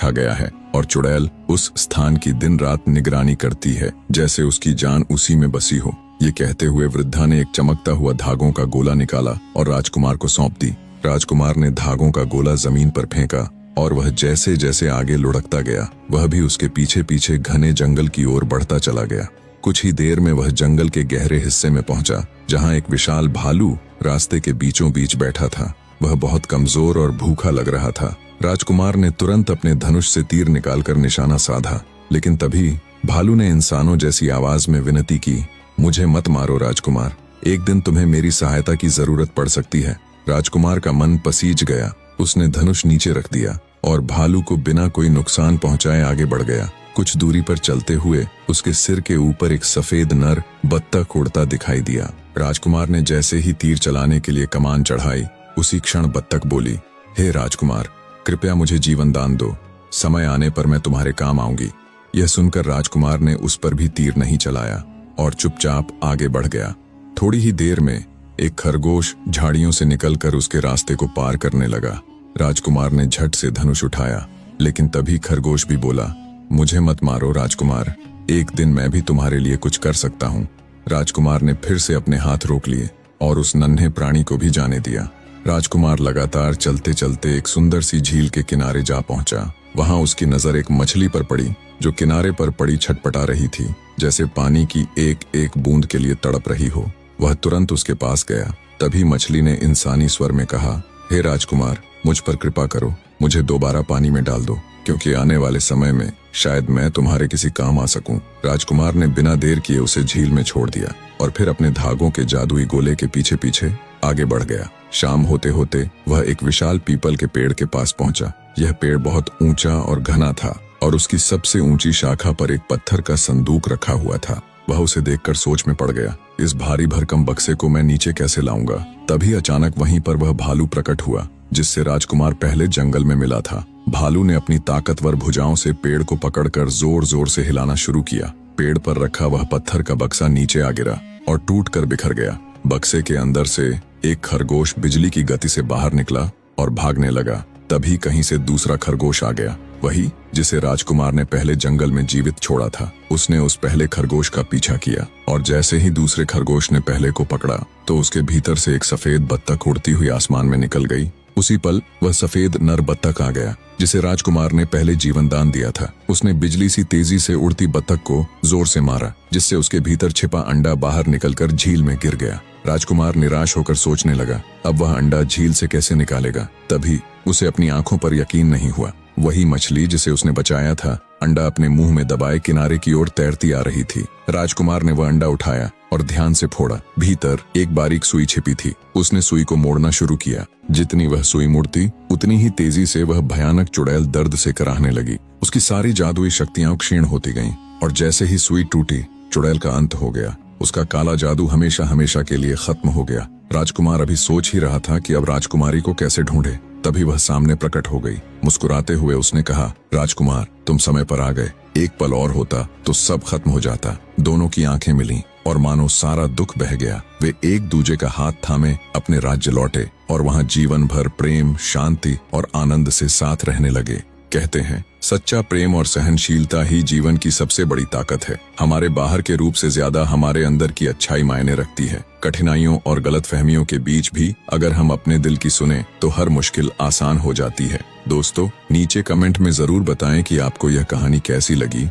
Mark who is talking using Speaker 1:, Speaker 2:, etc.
Speaker 1: रखा गया है और चुड़ैल उस स्थान की दिन रात निगरानी करती है, जैसे उसकी जान उसी में बसी हो। ये कहते हुए वृद्धा ने एक चमकता हुआ धागों का गोला निकाला और राजकुमार को सौंप दी। राजकुमार ने धागों का गोला जमीन पर फेंका और वह जैसे जैसे आगे लुढ़कता गया, वह भी उसके पीछे पीछे घने जंगल की ओर बढ़ता चला गया। कुछ ही देर में वह जंगल के गहरे हिस्से में पहुंचा, जहां एक विशाल भालू रास्ते के बीचों बीच बैठा था। वह बहुत कमजोर और भूखा लग रहा था। राजकुमार ने तुरंत अपने धनुष से तीर निकालकर निशाना साधा, लेकिन तभी भालू ने इंसानों जैसी आवाज में विनती की, मुझे मत मारो राजकुमार, एक दिन तुम्हें मेरी सहायता की जरूरत पड़ सकती है। राजकुमार का मन पसीज गया। उसने धनुष नीचे रख दिया और भालू को बिना कोई नुकसान पहुंचाए आगे बढ़ गया। कुछ दूरी पर चलते हुए उसके सिर के ऊपर एक सफेद नर बत्तख उड़ता दिखाई दिया। राजकुमार ने जैसे ही तीर चलाने के लिए कमान चढ़ाई, उसी क्षण बत्तख बोली, हे राजकुमार, कृपया मुझे जीवन दान दो, समय आने पर मैं तुम्हारे काम आऊंगी। यह सुनकर राजकुमार ने उस पर भी तीर नहीं चलाया और चुपचाप आगे बढ़ गया। थोड़ी ही देर में एक खरगोश झाड़ियों से निकलकर उसके रास्ते को पार करने लगा। राजकुमार ने झट से धनुष उठाया, लेकिन तभी खरगोश भी बोला, मुझे मत मारो राजकुमार, एक दिन मैं भी तुम्हारे लिए कुछ कर सकता हूँ। राजकुमार ने फिर से अपने हाथ रोक लिए और उस नन्हे प्राणी को भी जाने दिया। राजकुमार लगातार चलते चलते एक सुंदर सी झील के किनारे जा पहुंचा। वहां उसकी नजर एक मछली पर पड़ी, जो किनारे पर पड़ी छटपटा रही थी, जैसे पानी की एक एक बूंद के लिए तड़प रही हो। वह तुरंत उसके पास गया। तभी मछली ने इंसानी स्वर में कहा, हे राजकुमार, मुझ पर कृपा करो, मुझे दोबारा पानी में डाल दो, क्योंकि आने वाले समय में शायद मैं तुम्हारे किसी काम आ सकूं। राजकुमार ने बिना देर किए उसे झील में छोड़ दिया और फिर अपने धागों के जादुई गोले के पीछे पीछे आगे बढ़ गया। शाम होते होते वह एक विशाल पीपल के पेड़ के पास पहुंचा। यह पेड़ बहुत ऊंचा और घना था और उसकी सबसे ऊंची शाखा पर एक पत्थर का संदूक रखा हुआ था। वह उसे देखकर सोच में पड़ गया, इस भारी भरकम बक्से को मैं नीचे कैसे लाऊंगा। तभी अचानक वहीं पर वह भालू प्रकट हुआ, जिससे राजकुमार पहले जंगल में मिला था। भालू ने अपनी ताकतवर भुजाओं से पेड़ को पकड़कर जोर जोर से हिलाना शुरू किया। पेड़ पर रखा वह पत्थर का बक्सा नीचे आ गिरा और टूटकर बिखर गया। बक्से के अंदर से एक खरगोश बिजली की गति से बाहर निकला और भागने लगा। तभी कहीं से दूसरा खरगोश आ गया, वही जिसे राजकुमार ने पहले जंगल में जीवित छोड़ा था। उसने उस पहले खरगोश का पीछा किया और जैसे ही दूसरे खरगोश ने पहले को पकड़ा तो उसके भीतर से एक सफेद बत्तख उड़ती हुई आसमान में निकल गई। उसी पल वह सफेद नर बत्तख आ गया, जिसे राजकुमार ने पहले जीवन दान दिया था। उसने बिजली सी तेजी से उड़ती बत्तख को जोर से मारा, जिससे उसके भीतर छिपा अंडा बाहर निकलकर झील में गिर गया। राजकुमार निराश होकर सोचने लगा, अब वह अंडा झील से कैसे निकालेगा। तभी उसे अपनी आंखों पर यकीन नहीं हुआ। वही मछली जिसे उसने बचाया था, अंडा अपने मुंह में दबाए किनारे की ओर तैरती आ रही थी। राजकुमार ने वह अंडा उठाया और ध्यान से फोड़ा। भीतर एक बारीक सुई छिपी थी। उसने सुई को मोड़ना शुरू किया। जितनी वह सुई मुड़ती, उतनी ही तेजी से वह भयानक चुड़ैल दर्द से कराहने लगी। उसकी सारी जादुई शक्तियां क्षीण होती गईं और जैसे ही सुई टूटी, चुड़ैल का अंत हो गया। उसका काला जादू हमेशा हमेशा के लिए खत्म हो गया। राजकुमार अभी सोच ही रहा था कि अब राजकुमारी को कैसे ढूंढे, तभी वह सामने प्रकट हो गई। मुस्कुराते हुए उसने कहा, राजकुमार, तुम समय पर आ गए। एक पल और होता तो सब खत्म हो जाता। दोनों की आंखें मिलीं और मानो सारा दुख बह गया। वे एक दूजे का हाथ थामे अपने राज्य लौटे और वहां जीवन भर प्रेम, शांति और आनंद से साथ रहने लगे। कहते हैं, सच्चा प्रेम और सहनशीलता ही जीवन की सबसे बड़ी ताकत है। हमारे बाहर के रूप से ज्यादा हमारे अंदर की अच्छाई मायने रखती है। कठिनाइयों और गलतफहमियों के बीच भी अगर हम अपने दिल की सुने तो हर मुश्किल आसान हो जाती है। दोस्तों, नीचे कमेंट में जरूर बताएं कि आपको यह कहानी कैसी लगी।